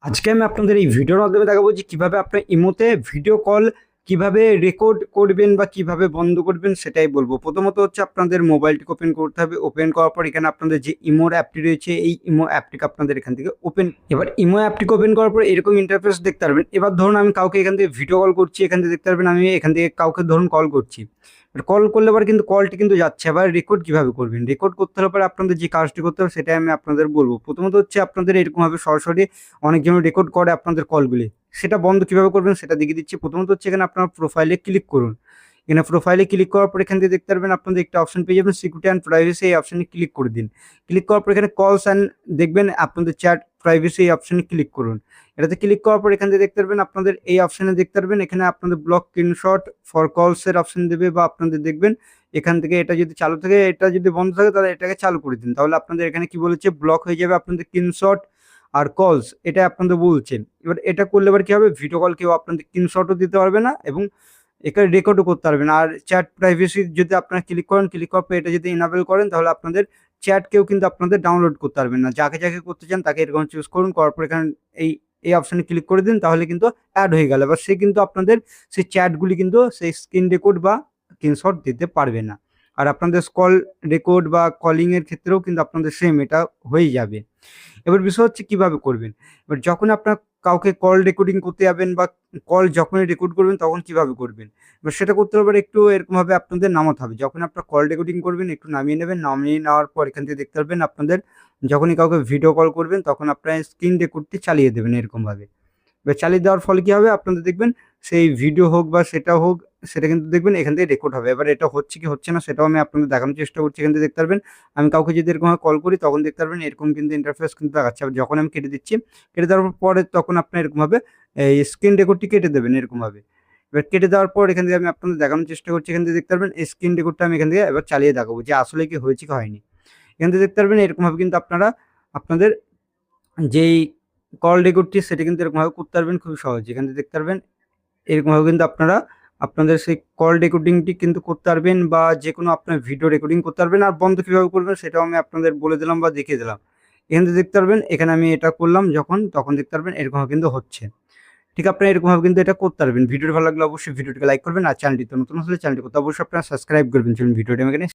আজকে আমি আপনাদের এই ভিডিওর মাধ্যমে দেখাবো যে কিভাবে আপনার ইমোতে ভিডিও কল কিভাবে রেকর্ড করবেন বা কিভাবে বন্ধ করবেন সেটাই বলবো। প্রথমত হচ্ছে আপনাদের মোবাইলটিকে ওপেন করতে হবে। ওপেন করার পর এখানে আপনাদের যে ইমোর অ্যাপটি রয়েছে এই ইমো অ্যাপটিকে আপনাদের এখান থেকে ওপেন, এবার ইমো অ্যাপটিকে ওপেন করার পর এরকম ইন্টারফেস দেখতে পারবেন। এবার ধরুন আমি কাউকে এখান থেকে ভিডিও কল করছি, এখান থেকে দেখতে পারবেন আমি এখান থেকে কাউকে ধরুন কল করছি। কল করলে পরে কিন্তু কলটি কিন্তু যাচ্ছে। আবার রেকর্ড কিভাবে করবেন, রেকর্ড করতে হলে পরে আপনাদের যে কাজটি করতে হবে সেটাই আমি আপনাদের বলবো। প্রথমত হচ্ছে আপনাদের এরকমভাবে সরাসরি অনেকজন রেকর্ড করে আপনাদের কলগুলি, সেটা বন্ধ কিভাবে করবেন সেটা দেখিয়ে দিচ্ছি। প্রথমত হচ্ছে এখানে আপনার প্রোফাইলে ক্লিক করুন। এখানে প্রোফাইলে ক্লিক করার পর এখান থেকে দেখতে পারবেন আপনাদের একটা অপশন পেয়ে যাবেন সিকিউরিটি অ্যান্ড প্রাইভেসি, এই অপশনে ক্লিক করে দিন। ক্লিক করার পর এখানে কলস অ্যান্ড দেখবেন আপনাদের চ্যাট প্রাইভেসি, এই অপশনে ক্লিক করুন। এটাতে ক্লিক করার পর এখান থেকে দেখতে পারবেন আপনাদের এই অপশনে দেখতে পারবেন এখানে আপনাদের ব্লক স্ক্রিনশট ফর কলস এর অপশন দেবে, বা আপনাদের দেখবেন এখান থেকে এটা যদি চালু থাকে, এটা যদি বন্ধ থাকে তাহলে এটাকে চালু করে দিন। তাহলে আপনাদের এখানে কি বলেছে, ব্লক হয়ে যাবে আপনাদের স্ক্রিনশট আর কলস, এটা আপনাদের বলছেন। এবার এটা করলে এবার কি হবে, ভিডিও কল কেউ আপনাদের স্ক্রিনশটও দিতে পারবে না এবং এখানে রেকর্ডও করতে পারবেন। আর চ্যাট প্রাইভেসি যদি আপনারা ক্লিক করেন, ক্লিক করার পর এটা যদি ইনাবেল করেন তাহলে আপনাদের চ্যাট কেউ কিন্তু আপনাদের ডাউনলোড করতে পারবেন না। যাকে যাকে করতে চান তাকে এরকম চুজ করুন, করার পর এখানে এই এই অপশানে ক্লিক করে দিন, তাহলে কিন্তু অ্যাড হয়ে গেল। এবার সে কিন্তু আপনাদের সেই চ্যাটগুলি কিন্তু সেই স্ক্রিন রেকর্ড বা স্ক্রিনশট দিতে পারবে না। আর আপনাদের কল রেকর্ড বা কলিংয়ের ক্ষেত্রেও কিন্তু আপনাদের সেম এটা হয়ে যাবে। এবার বিষয় হচ্ছে কিভাবে করবেন। এবার যখন আপনার কাউকে কল রেকর্ডিং করতে যাবেন বা কল যখনই রেকর্ড করবেন তখন কিভাবে করবেন। এবার সেটা করতে হলে একটু এরকমভাবে আপনাদের নামাতে হবে। যখন আপনার কল রেকর্ডিং করবেন একটু নামিয়ে নেবেন, নামিয়ে নেওয়ার পর এখান থেকে দেখতে পারবেন আপনাদের যখনই কাউকে ভিডিও কল করবেন তখন আপনার স্ক্রিন রেকর্ডটি চালিয়ে দেবেন এরকমভাবে। এবার চালিয়ে দেওয়ার ফলে কী হবে, আপনাদের দেখবেন সেই ভিডিও হোক বা সেটা হোক, সেটা কিন্তু দেখবেন এখান থেকে রেকর্ড হবে। এবার এটা হচ্ছে কি হচ্ছে না সেটাও আমি আপনাদের দেখানোর চেষ্টা করছি। এখান থেকে দেখতে পারবেন আমি কাউকে যদি এরকমভাবে কল করি তখন দেখতে পারবেন এরকম কিন্তু ইন্টারফেস কিন্তু দেখাচ্ছে। আবার যখন আমি কেটে দিচ্ছি, কেটে দেওয়ার পরে তখন আপনার এরকমভাবে এই স্ক্রিন রেকর্ডটি কেটে দেবেন এরকমভাবে। এবার কেটে দেওয়ার পর এখান থেকে আমি আপনাদের দেখানোর চেষ্টা করছি। এখান থেকে দেখতে পারবেন এই স্ক্রিন রেকর্ডটা আমি এখান থেকে এবার চালিয়ে দেখাবো যে আসলে কি হয়েছে কি হয়নি। এখান থেকে দেখতে পারবেন এরকমভাবে কিন্তু আপনারা আপনাদের যেই কল রেকর্ডটি সেটা কিন্তু এরকমভাবে করতে পারবেন খুবই সহজে। এখান থেকে দেখতে পারবেন এরকমভাবে কিন্তু আপনারা আপনাদের সেই কল রেকর্ডিংটি কিন্তু করতে পারবেন বা যেকোনো আপনার ভিডিও রেকর্ডিং করতে পারবেন। আর বন্ধ কীভাবে করবেন সেটাও আমি আপনাদের বলে দিলাম বা দেখিয়ে দিলাম। এখান থেকে দেখতে পারবেন এখানে আমি এটা করলাম যখন, তখন দেখতে পারবেন এরকমভাবে কিন্তু হচ্ছে। ঠিক আপনারা এরকমভাবে কিন্তু এটা করতে পারবেন। ভিডিওটি ভালো লাগলে অবশ্যই ভিডিওটিকে লাইক করবেন, আর চ্যানেলটিতে নতুন হলে চ্যানেলটি করতে অবশ্যই আপনারা সাবস্ক্রাইব করবেন। চলুন ভিডিওটি আমি এখানে